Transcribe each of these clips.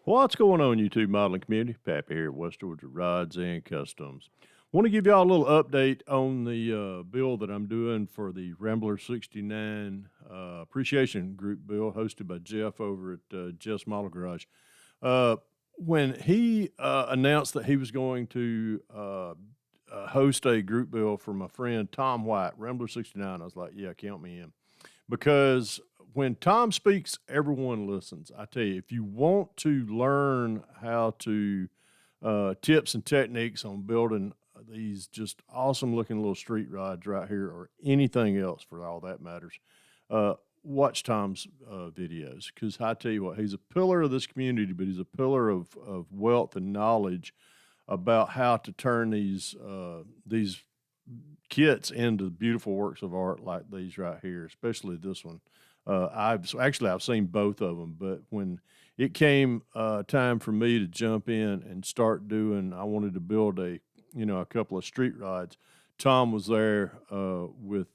What's going on, YouTube modeling community? Pappy here at West Georgia Rods and Customs. Want to give y'all a little update on the bill that I'm doing for the Rambler 69 appreciation group bill hosted by Jeff over at Jeff's Model Garage. Uh, when he announced that he was going to host a group bill for my friend Tom White, Rambler 69, I was like, yeah, count me in. Because when Tom speaks, everyone listens. I tell you, if you want to learn how to tips and techniques on building these just awesome looking little street rods right here, or anything else for all that matters, watch Tom's videos. Because I tell you what, he's a pillar of this community, but he's a pillar of wealth and knowledge about how to turn these kits into beautiful works of art like these right here, especially this one. I've seen both of them, but when it came time for me to jump in and start doing, I wanted to build a couple of street rods. Tom was there with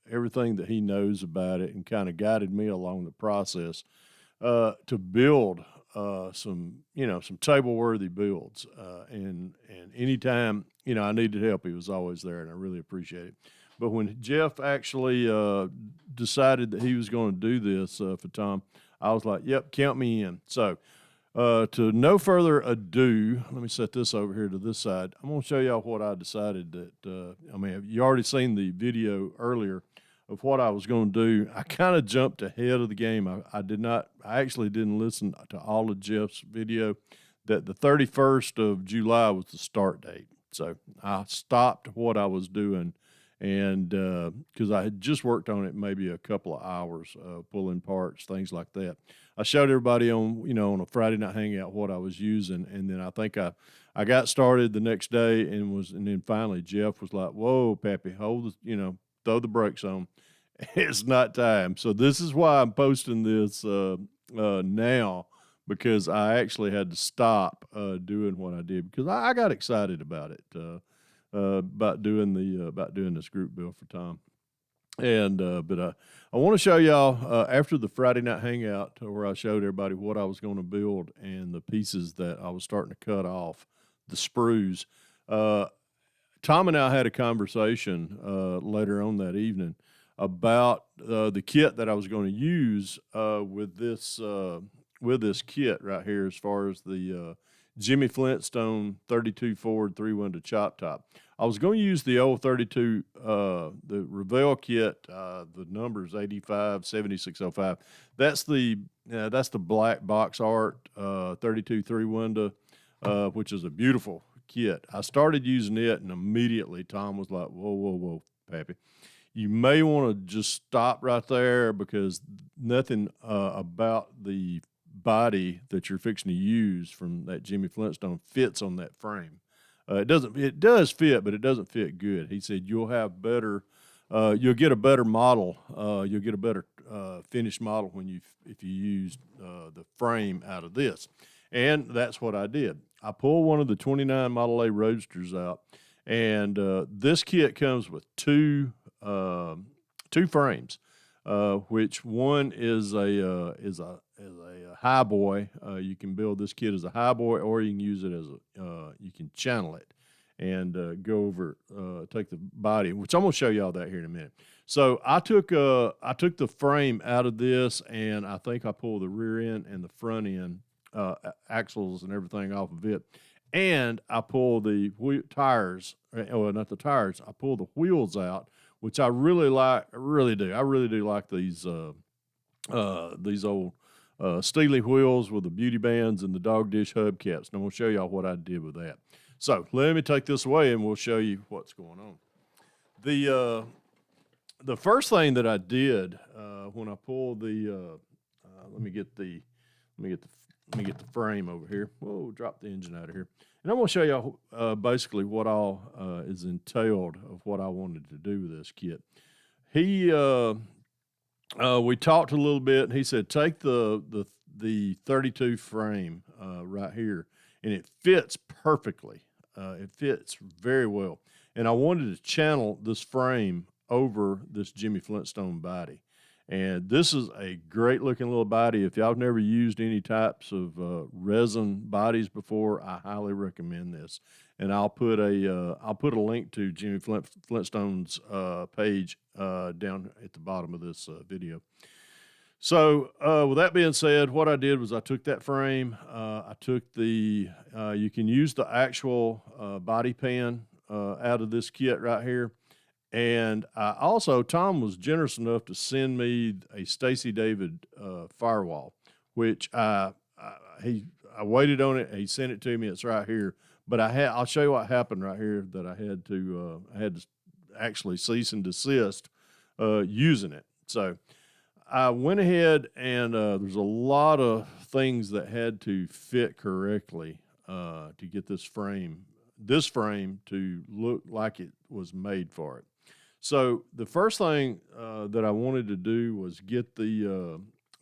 everything that he knows about it and kind of guided me along the process to build some table worthy builds. And anytime I needed help, he was always there, and I really appreciate it. But when Jeff actually decided that he was going to do this for Tom, I was like, yep, count me in. So to no further ado, let me set this over here to this side. I'm going to show y'all what I decided that, you already seen the video earlier of what I was going to do. I kind of jumped ahead of the game. I actually didn't listen to all of Jeff's video, that the 31st of July was the start date. So I stopped what I was doing, and because I had just worked on it maybe a couple of hours, pulling parts, things like that. I showed everybody on a Friday night hangout what I was using, and then I think I got started the next day, and then finally Jeff was like, "Whoa, Pappy, throw the brakes on. It's not time." So this is why I'm posting this now, because I actually had to stop doing what I did because I got excited about it, about doing this group build for Tom. And but I want to show y'all after the Friday night hangout where I showed everybody what I was going to build and the pieces that I was starting to cut off, the sprues. Tom and I had a conversation later on that evening about the kit that I was going to use with this kit right here, as far as the Jimmy Flintstone 32 Ford 3-window chop top. I was going to use the old 32, the Revell kit. The number's 857605. That's the black box art 32 3-window, which is a beautiful kit. I started using it, and immediately Tom was like, "Whoa, whoa, whoa, Pappy, you may want to just stop right there, because nothing about the body that you're fixing to use from that Jimmy Flintstone fits on that frame. It does fit, but it doesn't fit good." He said, "You'll have better, you'll get a better model, you'll get a better finished model if you use the frame out of this." And that's what I did. I pulled one of the 29 Model A Roadsters out, and this kit comes with two frames, which one is a high boy. You can build this kit as a high boy, or you can use it as you can channel it and go over, take the body, which I'm going to show y'all that here in a minute. So I took the frame out of this, and I think I pulled the rear end and the front end axles and everything off of it. And I pulled the tires, not the tires, I pulled the wheels out, which I really like. I really do like these old Steely wheels with the beauty bands and the dog dish hubcaps. And I'm going to show y'all what I did with that. So let me take this away, and we'll show you what's going on. The first thing that I did when I pulled the let me get the frame over here. Whoa, drop the engine out of here. And I'm going to show y'all basically what all is entailed of what I wanted to do with this kit. We talked a little bit, and he said, take the 32 frame right here, and it fits perfectly. It fits very well. And I wanted to channel this frame over this Jimmy Flintstone body. And this is a great looking little body. If y'all have never used any types of resin bodies before, I highly recommend this. And I'll put a link to Jimmy Flintstone's page down at the bottom of this video. So, with that being said, what I did was I took that frame. I took you can use the actual body pan out of this kit right here. And Tom was generous enough to send me a Stacy David firewall, which I waited on it. He sent it to me. It's right here. But I'll show you what happened right here that I had to actually cease and desist using it. So I went ahead and there's a lot of things that had to fit correctly to get this frame to look like it was made for it. So the first thing that I wanted to do was get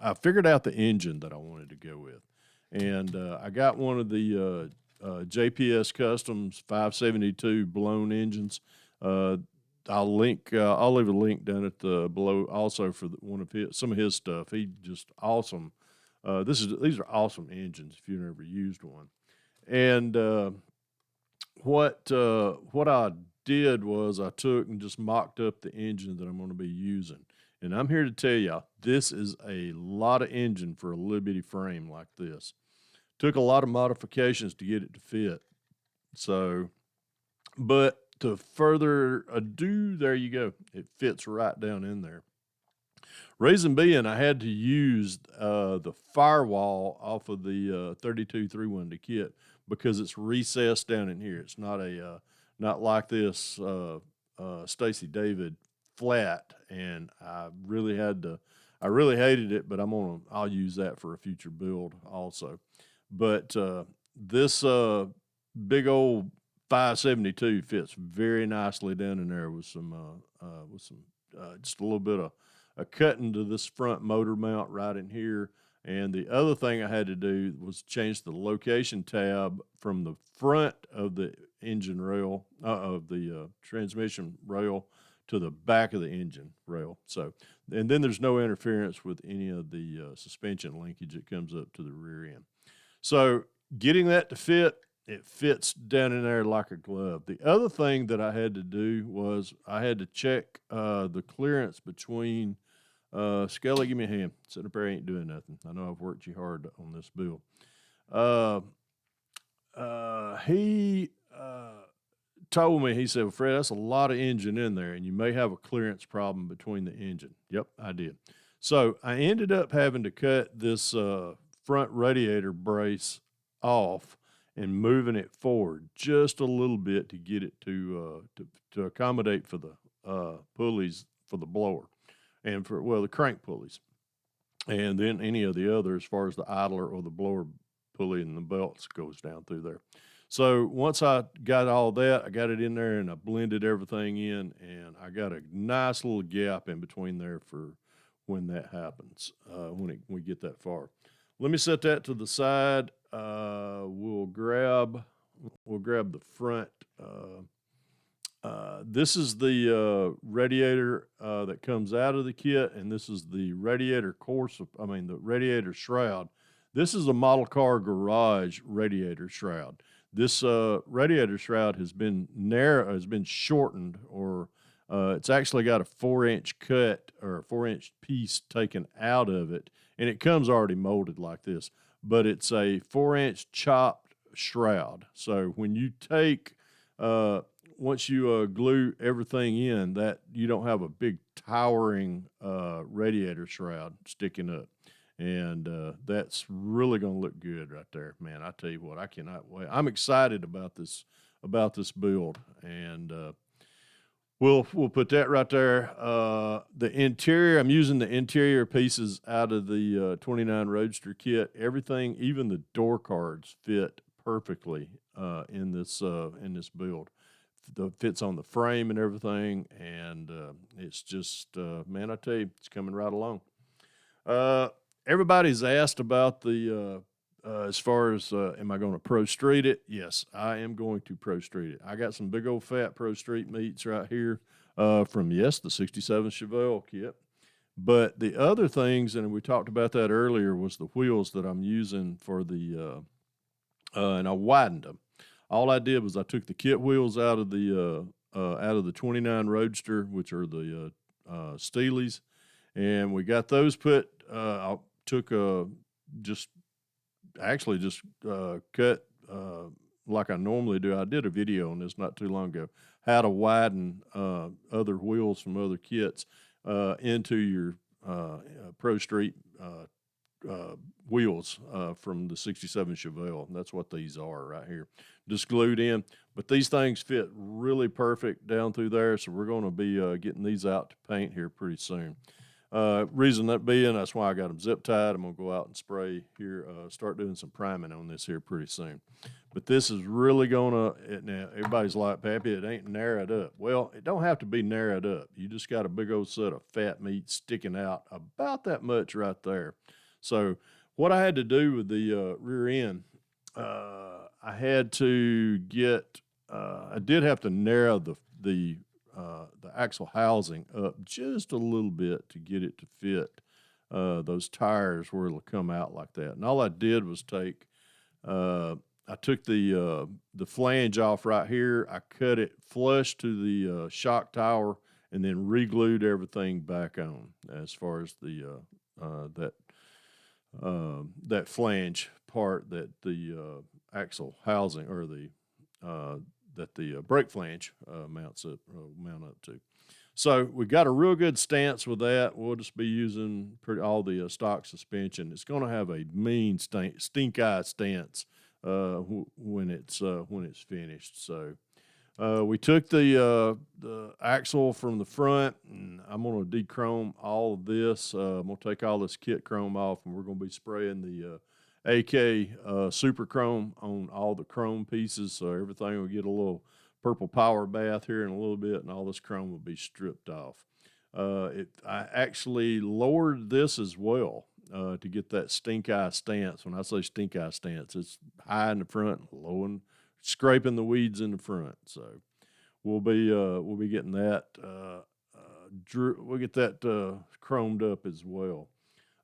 I figured out the engine that I wanted to go with. And I got one of the JPS Customs 572 blown engines. I'll leave a link down at the below also for some of his stuff. He just awesome. These are awesome engines if you've never used one. And what I did was I took and just mocked up the engine that I'm going to be using. And I'm here to tell y'all, this is a lot of engine for a little bitty frame like this. Took a lot of modifications to get it to fit. So, but to further ado, there you go. It fits right down in there. Reason being, I had to use the firewall off of the 32-310 kit because it's recessed down in here. It's not like this Stacy David flat, and I really hated it, but I'll use that for a future build also. But this big old 572 fits very nicely down in there with some just a little bit of a cutting to this front motor mount right in here. And the other thing I had to do was change the location tab from the front of the engine rail of the transmission rail to the back of the engine rail. So, and then there's no interference with any of the suspension linkage that comes up to the rear end. So getting that to fit, it fits down in there like a glove. The other thing that I had to do was I had to check the clearance between Skelly, give me a hand. Sitting up there ain't doing nothing. I know I've worked you hard on this build. He told me, he said, well, Fred, that's a lot of engine in there, and you may have a clearance problem between the engine. Yep, I did. So I ended up having to cut this front radiator brace off and moving it forward just a little bit to get it to accommodate for the pulleys for the blower and the crank pulleys, and then any of the other as far as the idler or the blower pulley and the belts goes down through there. So once I got all that, I got it in there and I blended everything in, and I got a nice little gap in between there for when that happens, when we get that far. Let me set that to the side. We'll grab the front. This is the radiator that comes out of the kit, and this is the radiator the radiator shroud. This is a model car garage radiator shroud. This radiator shroud has been shortened, or it's actually got a 4-inch cut or a 4-inch piece taken out of it, and it comes already molded like this. But it's a 4-inch chopped shroud. So when you take once you glue everything in, that you don't have a big towering radiator shroud sticking up. And that's really going to look good right there. Man, I tell you what, I cannot wait. I'm excited about this build, and we'll put that right there. The interior, I'm using the interior pieces out of the 29 Roadster kit. Everything, even the door cards, fit perfectly in this build. Fits on the frame and everything, and it's just, man, I tell you, it's coming right along. Everybody's asked about the as far as am I going to Pro Street it? Yes, I am going to Pro Street it. I got some big old fat Pro Street meats right here from the 67 Chevelle kit. But the other things, and we talked about that earlier, was the wheels that I'm using for and I widened them. All I did was I took the kit wheels out of the 29 Roadster, which are the Steelies, and we got those put. I took just just cut like I normally do. I did a video on this not too long ago, how to widen other wheels from other kits into your Pro Street wheels from the 67 Chevelle. And that's what these are right here, just glued in. But these things fit really perfect down through there, so we're going to be getting these out to paint here pretty soon. Reason that being, that's why I got them zip tied. I'm going to go out and spray here, start doing some priming on this here pretty soon. But this is really going to, now everybody's like, Pappy, it ain't narrowed up. Well, it don't have to be narrowed up. You just got a big old set of fat meat sticking out about that much right there. So what I had to do with the rear end, I had to get, I did have to narrow the axle housing up just a little bit to get it to fit those tires where it'll come out like that. And all I did was I took the flange off right here. I cut it flush to the shock tower and then re-glued everything back on as far as the that flange part that the axle housing or that the brake flange mount up to. So we got a real good stance with that. We'll just be using all the stock suspension. It's going to have a mean stink eye stance when it's finished. So we took the axle from the front, and I'm going to de-chrome all of this. I'm going to take all this kit chrome off, and we're going to be spraying the AK super chrome on all the chrome pieces, so everything will get a little purple power bath here in a little bit, and all this chrome will be stripped off. I actually lowered this as well to get that stink eye stance. When I say stink eye stance, it's high in the front, low and scraping the weeds in the front. So we'll be getting that. We'll get that chromed up as well.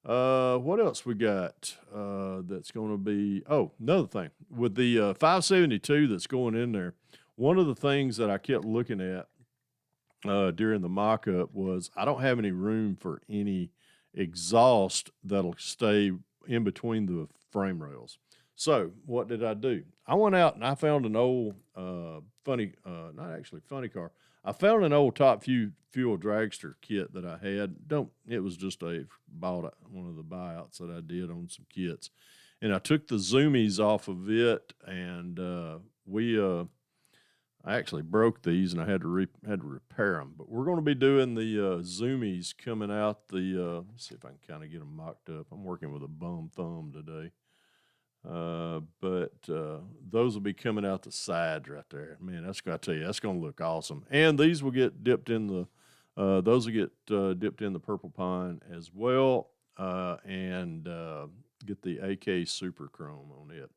What else we got that's going to be? Oh, another thing with the 572 that's going in there. One of the things that I kept looking at during the mock-up was I don't have any room for any exhaust that'll stay in between the frame rails. So what did I do? I went out and I found an old not actually funny car. I found an old Top Fuel dragster kit that I had. It was just bought one of the buyouts that I did on some kits, and I took the zoomies off of it, and I actually broke these, and I had to repair them. But we're going to be doing the zoomies coming out let's see if I can kind of get them mocked up. I'm working with a bum thumb today. But those will be coming out the sides right there. Man, that's got to tell you, that's going to look awesome. And these will get dipped in those will get dipped in the purple pine as well, and get the AK Super Chrome on it.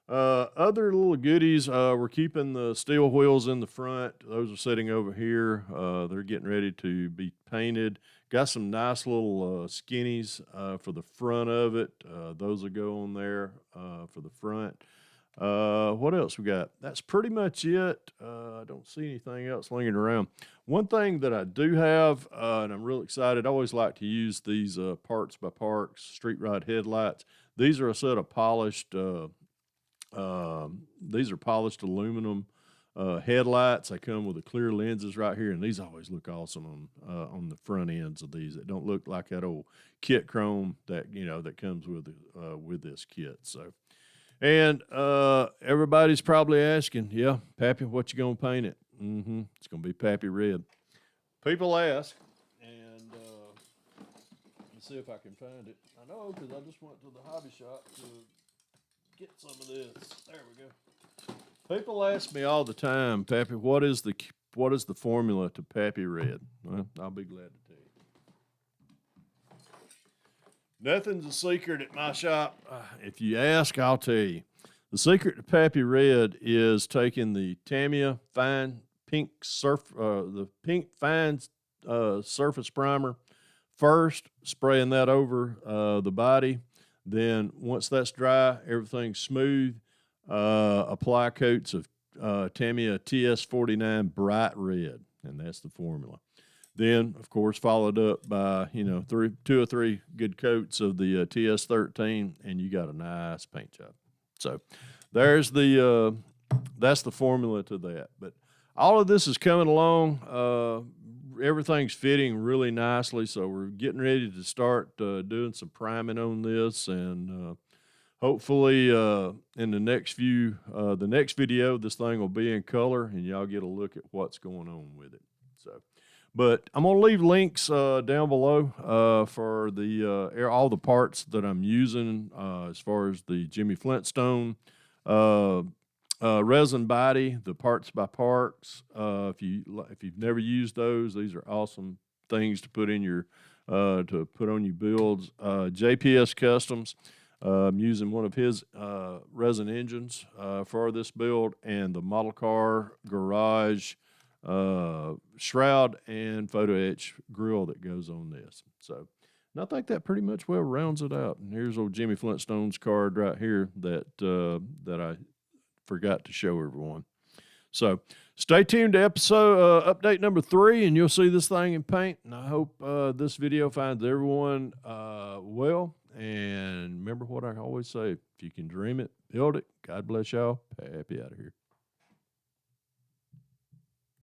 Other little goodies, we're keeping the steel wheels in the front. Those are sitting over here. They're getting ready to be painted. Got some nice little skinnies for the front of it. Those will go on there for the front. What else we got? That's pretty much it. I don't see anything else lingering around. One thing that I do have, and I'm real excited, I always like to use these Parts by Parks Street Ride headlights. These are a set of polished aluminum headlights. They come with the clear lenses right here, and these always look awesome on the front ends of these. It don't look like that old kit chrome that comes with this kit. So, and everybody's probably asking, yeah, Pappy, what you gonna paint it? It's gonna be Pappy Red. People ask, and let's see if I can find it. I know because I just went to the hobby shop to get some of this. There we go. People ask me all the time, Pappy, what is the formula to Pappy Red? Well, I'll be glad to tell you. Nothing's a secret at my shop. If you ask, I'll tell you. The secret to Pappy Red is taking the Tamiya Fine Pink Surface Primer, first, spraying that over the body. Then once that's dry, everything's smooth. Apply coats of Tamiya TS49 Bright Red, and that's the formula. Then, of course, followed up by, two or three good coats of the TS13, and you got a nice paint job. So there's that's the formula to that. But all of this is coming along. Everything's fitting really nicely, so we're getting ready to start doing some priming on this, and hopefully in the next video, this thing will be in color, and y'all get a look at what's going on with it. So, but I'm gonna leave links down below for all the parts that I'm using as far as the Jimmy Flintstone resin body, the Parts by Parks. If you've never used those, these are awesome things to put in your to put on your builds. JPS Customs. I'm using one of his resin engines for this build, and the model car garage shroud and photo etch grill that goes on this. So, and I think that pretty much well rounds it out. And here's old Jimmy Flintstone's card right here that I forgot to show everyone. So stay tuned to episode update number 3, and you'll see this thing in paint. And I hope this video finds everyone well. And remember what I always say: if you can dream it, build it. God bless y'all. Happy out of here.